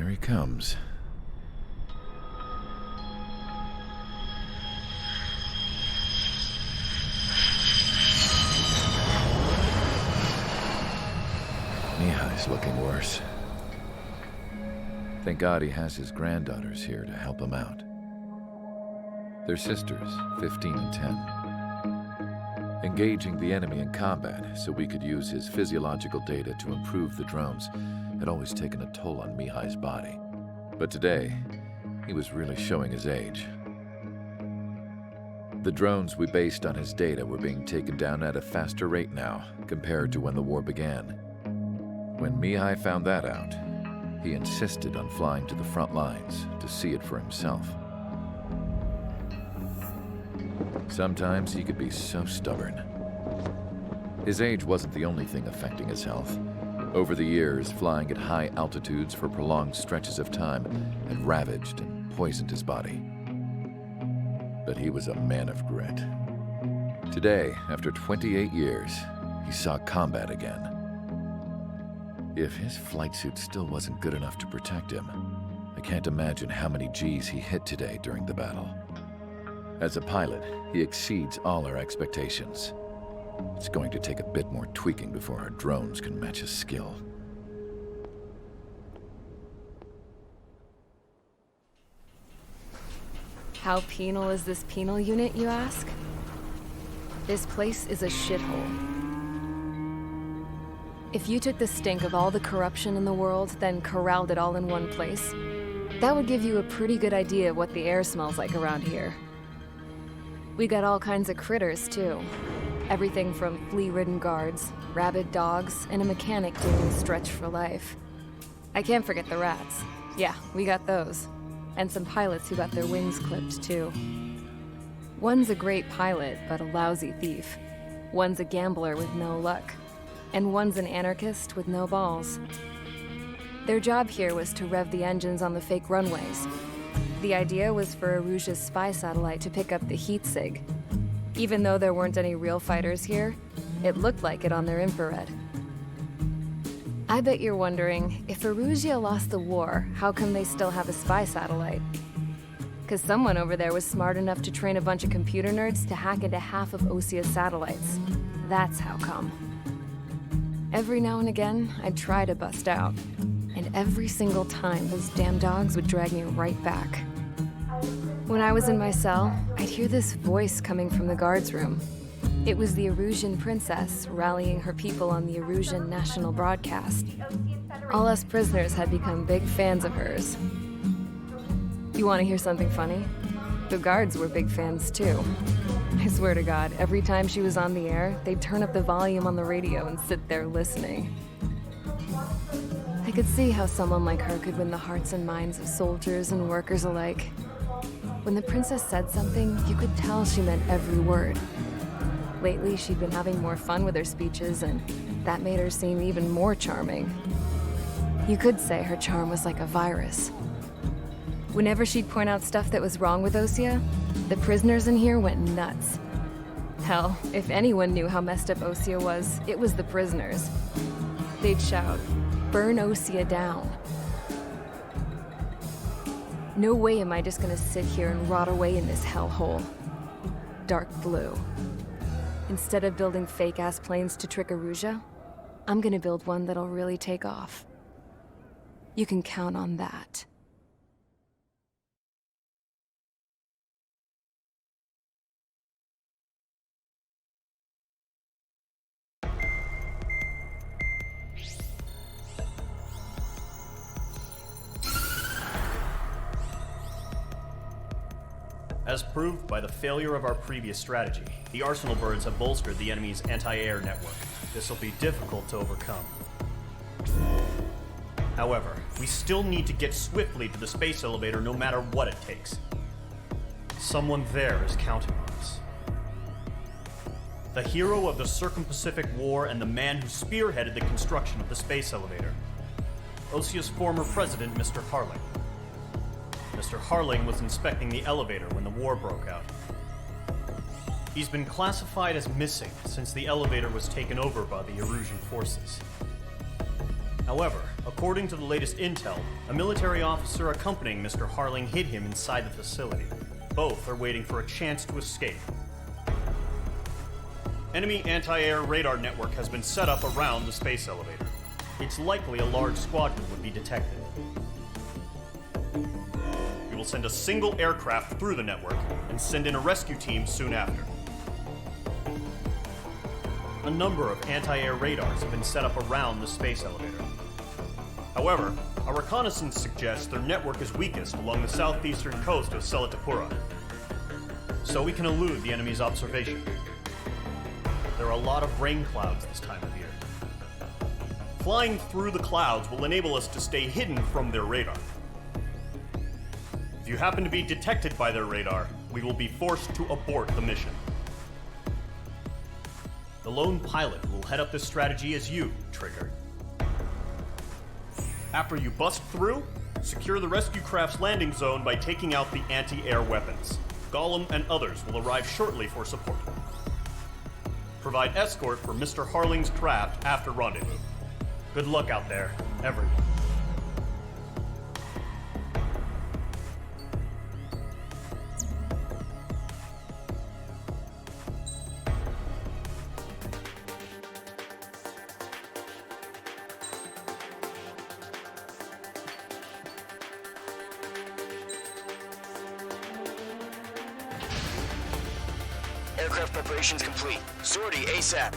Here he comes. Mihai's looking worse. Thank God he has his granddaughters here to help him out. They're sisters, 15 and 10. Engaging the enemy in combat so we could use his physiological data to improve the drones had always taken a toll on Mihai's body. But today, he was really showing his age. The drones we based on his data were being taken down at a faster rate now compared to when the war began. When Mihai found that out, he insisted on flying to the front lines to see it for himself. Sometimes he could be so stubborn. His age wasn't the only thing affecting his health. Over the years, flying at high altitudes for prolonged stretches of time had ravaged and poisoned his body. But he was a man of grit. Today, after 28 years, he saw combat again. If his flight suit still wasn't good enough to protect him, I can't imagine how many Gs he hit today during the battle. As a pilot, he exceeds all our expectations. It's going to take a bit more tweaking before our drones can match his skill. How penal is this penal unit, you ask? This place is a shithole. If you took the stink of all the corruption in the world, then corralled it all in one place, that would give you a pretty good idea of what the air smells like around here. We got all kinds of critters, too. Everything from flea-ridden guards, rabid dogs, and a mechanic doing stretch for life. I can't forget the rats. Yeah, we got those. And some pilots who got their wings clipped, too. One's a great pilot, but a lousy thief. One's a gambler with no luck. And one's an anarchist with no balls. Their job here was to rev the engines on the fake runways. The idea was for Aruja's spy satellite to pick up the heat sig. Even though there weren't any real fighters here, it looked like it on their infrared. I bet you're wondering, if Aruja lost the war, how come they still have a spy satellite? Because someone over there was smart enough to train a bunch of computer nerds to hack into half of Osia's satellites. That's how come. Every now and again, I'd try to bust out. And every single time, those damn dogs would drag me right back. When I was in my cell, I'd hear this voice coming from the guards room. It was the Erusian princess rallying her people on the Erusian national broadcast. All us prisoners had become big fans of hers. You want to hear something funny? The guards were big fans too. I swear to God, every time she was on the air, they'd turn up the volume on the radio and sit there listening. I could see how someone like her could win the hearts and minds of soldiers and workers alike. When the princess said something, you could tell she meant every word. Lately, she'd been having more fun with her speeches, and that made her seem even more charming. You could say her charm was like a virus. Whenever she'd point out stuff that was wrong with Osia, the prisoners in here went nuts. Hell, if anyone knew how messed up Osia was, it was the prisoners. They'd shout, "Burn Osia down." No way am I just gonna sit here and rot away in this hellhole. Dark blue. Instead of building fake-ass planes to trick Aruja, I'm gonna build one that'll really take off. You can count on that. As proved by the failure of our previous strategy, the Arsenal birds have bolstered the enemy's anti-air network. This will be difficult to overcome. However, we still need to get swiftly to the space elevator no matter what it takes. Someone there is counting on us. The hero of the Circum-Pacific War and the man who spearheaded the construction of the space elevator. Osia's former president, Mr. Harling. Mr. Harling was inspecting the elevator when the war broke out. He's been classified as missing since the elevator was taken over by the Erusian forces. However, According to the latest intel, a military officer accompanying Mr. Harling hid him inside the facility. Both are waiting for a chance to escape. Enemy anti-air radar network has been set up around the space elevator. It's likely a large squadron would be detected. We will send a single aircraft through the network and send in a rescue team soon after. A number of anti-air radars have been set up around the space elevator. However, our reconnaissance suggests their network is weakest along the southeastern coast of Selatapura, so we can elude the enemy's observation. There are a lot of rain clouds this time of year. Flying through the clouds will enable us to stay hidden from their radar. If you happen to be detected by their radar, we will be forced to abort the mission. The lone pilot who will head up this strategy is you, Trigger. After you bust through, secure the rescue craft's landing zone by taking out the anti-air weapons. Gollum and others will arrive shortly for support. Provide escort for Mr. Harling's craft after rendezvous. Good luck out there, everyone. Aircraft preparations complete. Sortie ASAP.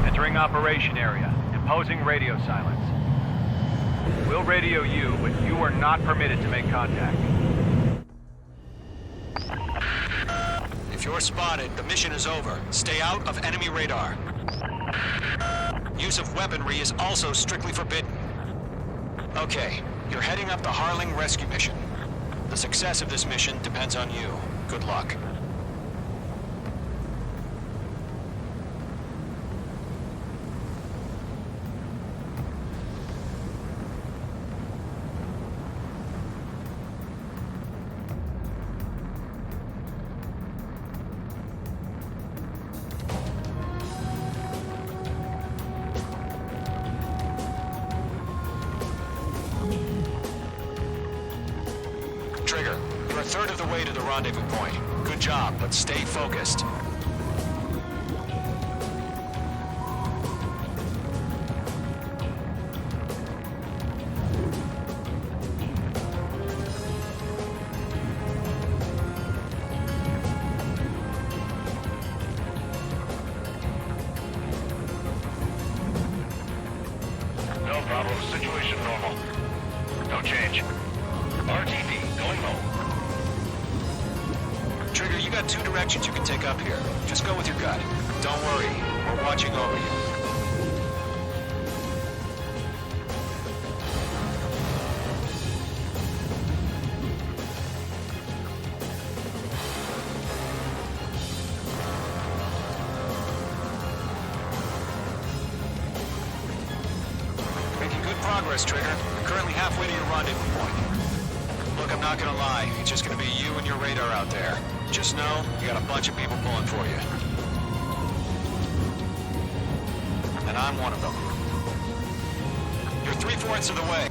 Entering operation area. Imposing radio silence. We'll radio you, but you are not permitted to make contact. If you're spotted, the mission is over. Stay out of enemy radar. Use of weaponry is also strictly forbidden. Okay, you're heading up the Harling rescue mission. The success of this mission depends on you. Good luck. Trigger, you're a third of the way to the rendezvous point. Good job, but stay focused. No problem. Situation normal. No change. RTD, going home. Trigger, you got two directions you can take up here. Just go with your gut. Don't worry, we're watching over you. Making good progress, Trigger. You're currently halfway to your rendezvous point. Look, I'm not gonna lie. It's just gonna be you and your radar out there. Just know, you got a bunch of people pulling for you. And I'm one of them. You're 3/4 of the way.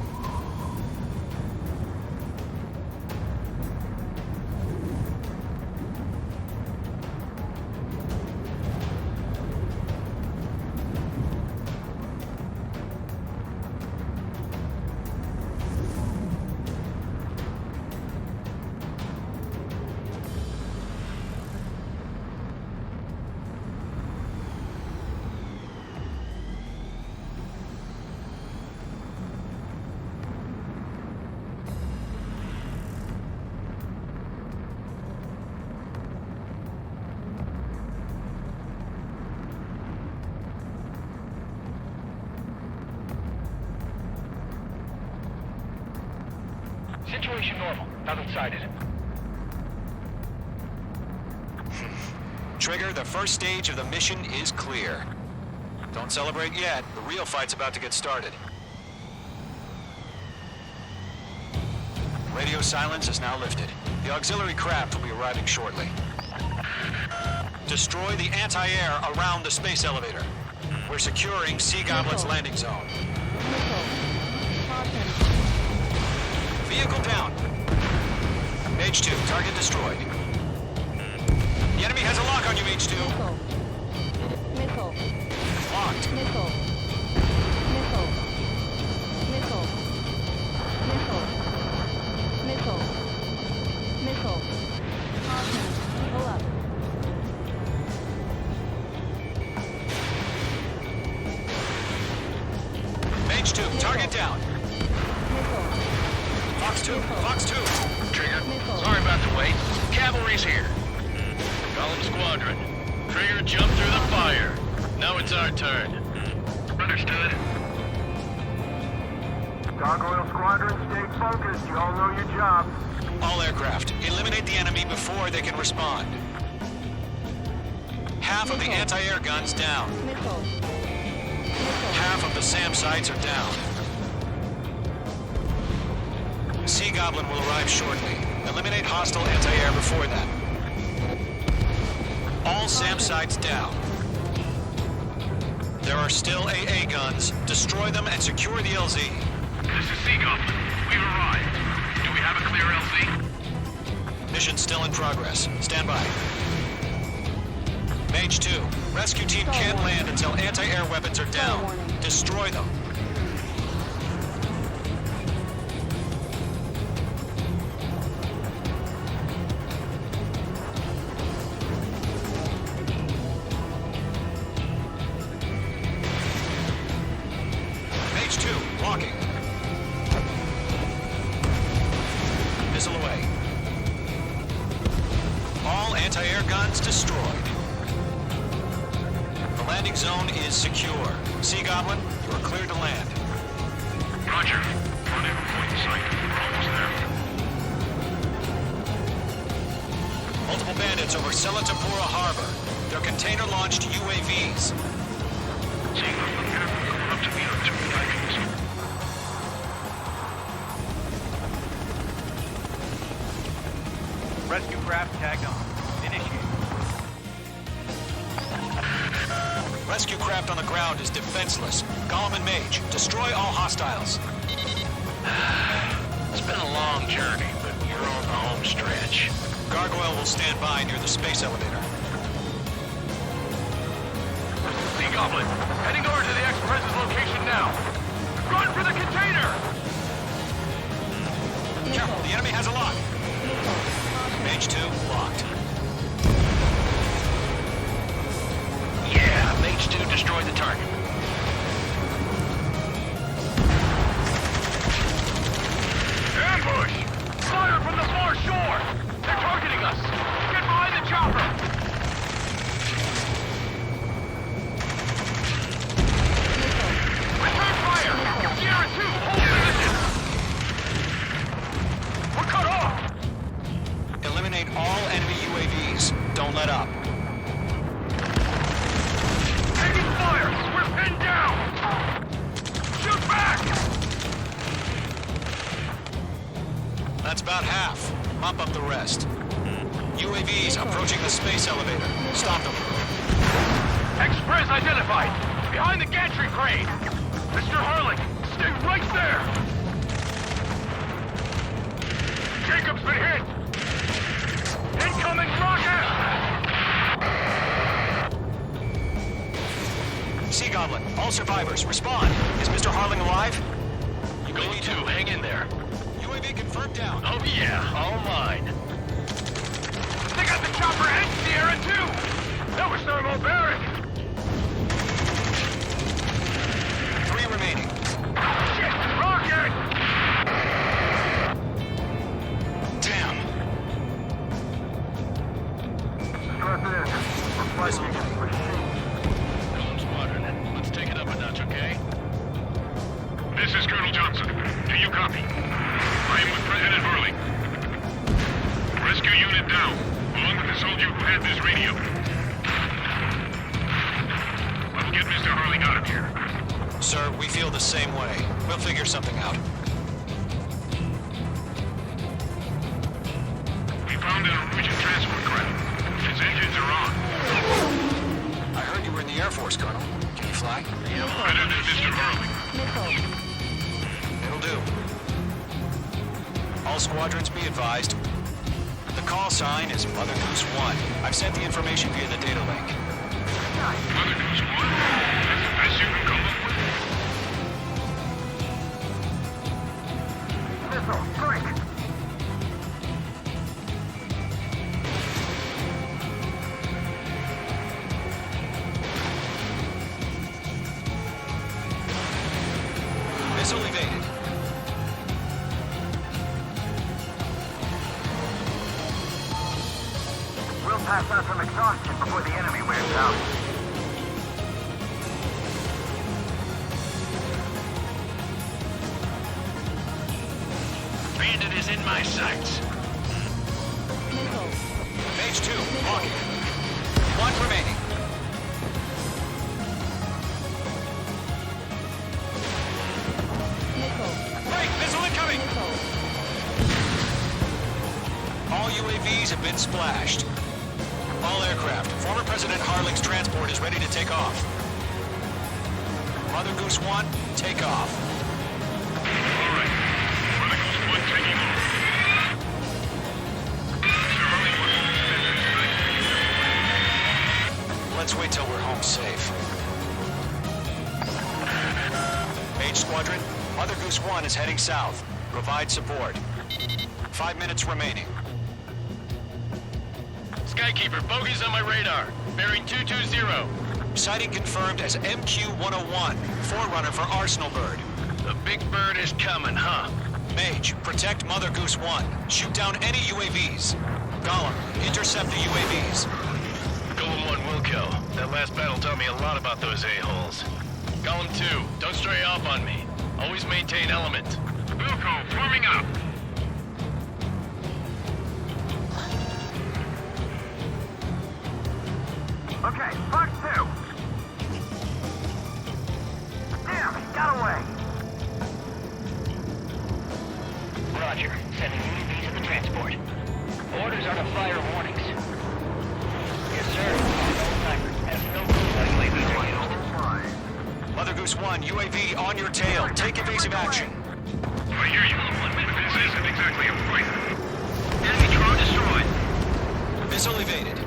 Situation normal. Nothing sighted. Trigger, the first stage of the mission is clear. Don't celebrate yet. The real fight's about to get started. Radio silence is now lifted. The auxiliary craft will be arriving shortly. Destroy the anti-air around the space elevator. We're securing Sea Goblin's landing zone. Vehicle down. Mage 2, target destroyed. The enemy has a lock on you, Mage 2. Nickel. Locked. Nickel. Nickel. Nickel. Nickel. Nickel. Nickel. Pull up. Mage 2, target down. Nickel. Fox 2, Fox 2. Trigger, Nickel. sorry about the wait. Cavalry's here. Column Squadron. Trigger jumped through the fire. Now it's our turn. Understood. Gargoyle Squadron, stay focused. You all know your job. All aircraft, eliminate the enemy before they can respond. Half of the anti-air guns down. Nickel. Half of the SAM sites are down. Sea Goblin will arrive shortly. Eliminate hostile anti-air before that. All SAM sites down. There are still AA guns. Destroy them and secure the LZ. This is Sea Goblin. We've arrived. Do we have a clear LZ? Mission still in progress. Stand by. Mage 2, rescue team can't land until anti-air weapons are down. Destroy them. Mage 2, locking. Missile away. All anti-air guns destroyed. The landing zone is secure. Sea Goblin, you are cleared to land. Roger. Rendezvous point in sight. We're almost there. Multiple bandits over Selatapura Harbor. They're container-launched UAVs. Sea Goblin, careful going up to meet our two VIPs. Rescue craft tagged on. Initiate. Rescue craft on the ground is defenseless. Gollum and Mage, destroy all hostiles. It's been a long journey, but you're on the home stretch. Gargoyle will stand by near the space elevator. Sea Goblin, heading over to the Express's location now. Run for the container! Careful, the enemy has a lock. Mage 2, locked. Yeah, Mage 2 destroyed the target. Ambush! Fire from the far shore! They're targeting us! Get behind the chopper! Return fire! Sierra 2, hold position! We're cut off! Eliminate all enemy UAVs. Don't let up. Taking fire! We're pinned down! Shoot back! That's about half. Mop up the rest. UAVs approaching the space elevator. Stop them. Express identified! Behind the gantry crane! Mr. Harling, stay right there! Jacob's been hit! Incoming rocket! Sea Goblin, all survivors, respond. Is Mr. Harling alive? Going to, hang in there. UAV confirmed down. Oh yeah, all mine. They got the chopper and Sierra too! That was thermobaric! 3 remaining. Shit! Rocket! Damn. Strap in. We're fighting against machines. Column Squadron, let's take it up a notch, okay? This is Colonel Johnson. Do you copy? I am with President Harling. Rescue unit down, along with the soldier who had this radio. Mr. Harling out of here. Sir, we feel the same way. We'll figure something out. We found a Norwegian transport craft. Its engines are on. I heard you were in the Air Force, Colonel. Can you fly? Better than Mr. Harling. It'll do. All squadrons be advised. The call sign is Mother Goose 1. I've sent the information via the data link. Mother Goose 1? That's the best you can come up with? Missile, strike! Missile evaded. We'll pass out some exhaustion before the enemy wears out. Bandit is in my sights. Mage 2, on. 1 remaining. Break! Missile incoming! All UAVs have been splashed. All aircraft. Former President Harling's transport is ready to take off. Mother Goose 1, take off. All right. Mother Goose 1 taking off. Mr. Harling wants to spend this night. Let's wait till we're home safe. Mage Squadron, Mother Goose 1 is heading south. Provide support. 5 minutes remaining. Skykeeper, bogeys on my radar. Bearing 220. Sighting confirmed as MQ-101, forerunner for Arsenal Bird. The big bird is coming, huh? Mage, protect Mother Goose 1. Shoot down any UAVs. Gollum, intercept the UAVs. Golem 1 will kill. That last battle taught me a lot about those a-holes. Golem 2, don't stray off on me. Always maintain element. Wilco, forming up. Okay, Fox 2! Damn, he got away! Roger. Sending UAVs to the transport. Orders are to fire warnings. Yes, sir. Timer. Has no clue how UAVs are used. Mother Goose 1, UAV on your tail. Take evasive action. I hear you. But this isn't exactly a fight. Enemy drone destroyed. Missile evaded.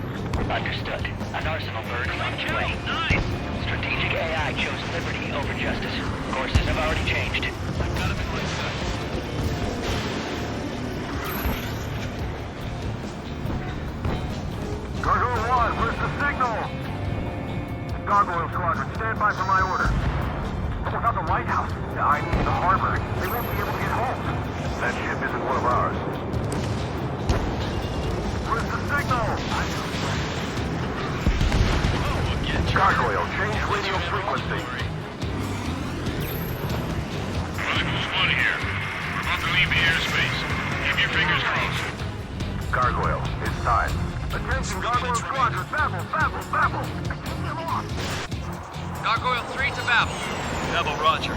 Understood. An Arsenal bird is on its way. Nice! Strategic AI chose liberty over justice. Courses have already changed. I've got him in my sights. Gargoyle 1, where's the signal? Gargoyle Squadron, stand by for my orders. But without the lighthouse, the ID of the harbor, they won't be able to get home. That ship isn't one of ours. Where's the signal? Gargoyle, change radio frequency. Mother Goose 1 here. We're about to leave the airspace. Keep your fingers crossed. Gargoyle, it's time. Attention, Gargoyle Squadron, babble, babble, babble! Keep them off! Gargoyle 3 to Babel. Double Roger.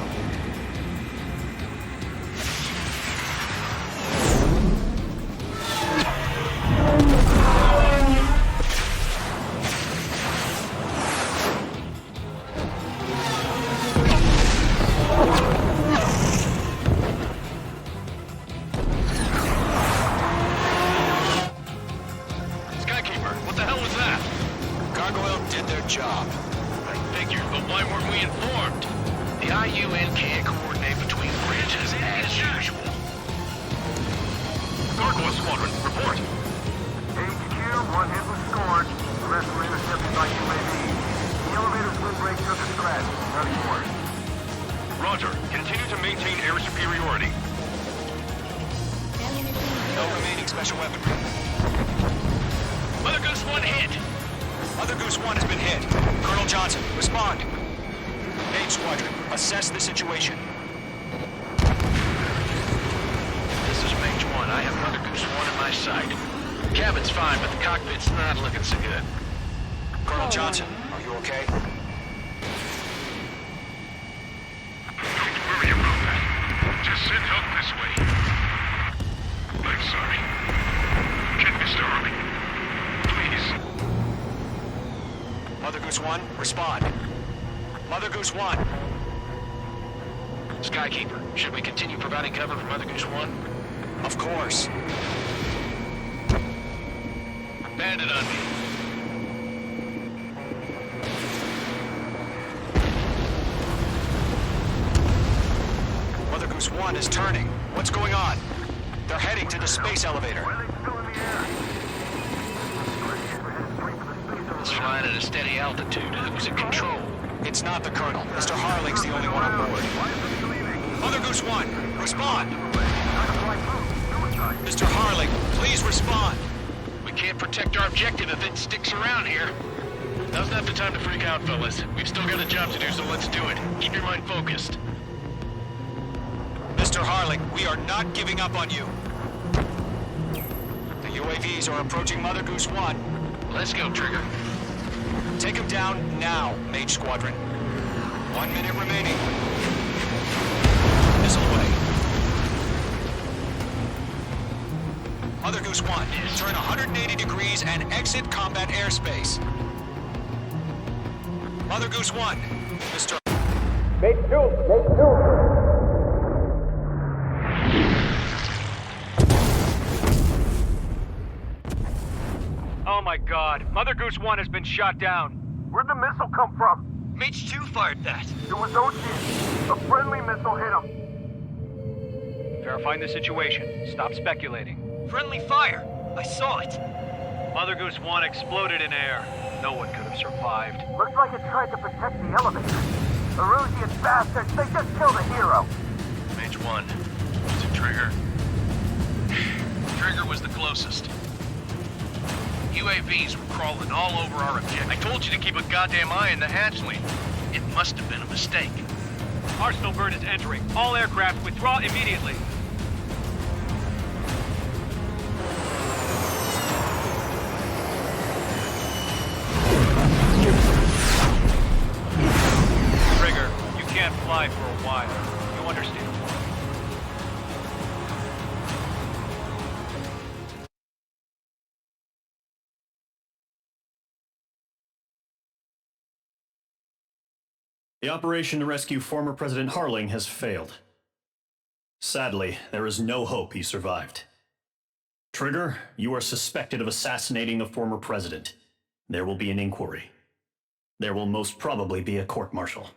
Skykeeper, what the hell was that? Gargoyle did their job. I figured, but why weren't we informed? The IUN can't coordinate between branches as usual. Gargoyle Squadron, report. HQ, one hit was scored. The rest were intercepted by UAV. The elevator's wind break took a scratch. Nothing more. Roger, continue to maintain air superiority. No remaining special weaponry. Mother Goose 1 hit! Mother Goose 1 has been hit. Colonel Johnson, respond. Mage Squadron, assess the situation. This is Mage 1. I have Mother Goose 1 in my sight. Cabin's fine, but the cockpit's not looking so good. Colonel Johnson, are you okay? respond. Mother Goose 1. Skykeeper, should we continue providing cover for Mother Goose 1? Of course. Bandit on me. Mother Goose 1 is turning. What's going on? They're heading to the space elevator. It's flying at a steady altitude. Who's in control? It's not the Colonel. Mr. Harling's the only one on board. Mother Goose 1, respond! Mr. Harling, please respond! We can't protect our objective if it sticks around here. Now's not the time to freak out, fellas. We've still got a job to do, so let's do it. Keep your mind focused. Mr. Harling, we are not giving up on you. The UAVs are approaching Mother Goose 1. Let's go, Trigger. Take him down now, Mage Squadron. 1 minute remaining. Missile away. Mother Goose 1, turn 180 degrees and exit combat airspace. Mother Goose 1, Mr. Oh my god, Mother Goose 1 has been shot down. Where'd the missile come from? Mage 2 fired that. It was Ocean. A friendly missile hit him. Verifying the situation. Stop speculating. Friendly fire. I saw it. Mother Goose 1 exploded in air. No one could have survived. Looks like it tried to protect the elevator. The Rusian bastards, they just killed a hero. Mage 1. Was it Trigger? Trigger was the closest. UAVs were crawling all over our objective. I told you to keep a goddamn eye in the hatchling. It must have been a mistake. Arsenal bird is entering. All aircraft withdraw immediately. Trigger, you can't fly for a while. You understand? The operation to rescue former President Harling has failed. Sadly, there is no hope he survived. Trigger, you are suspected of assassinating the former president. There will be an inquiry. There will most probably be a court-martial.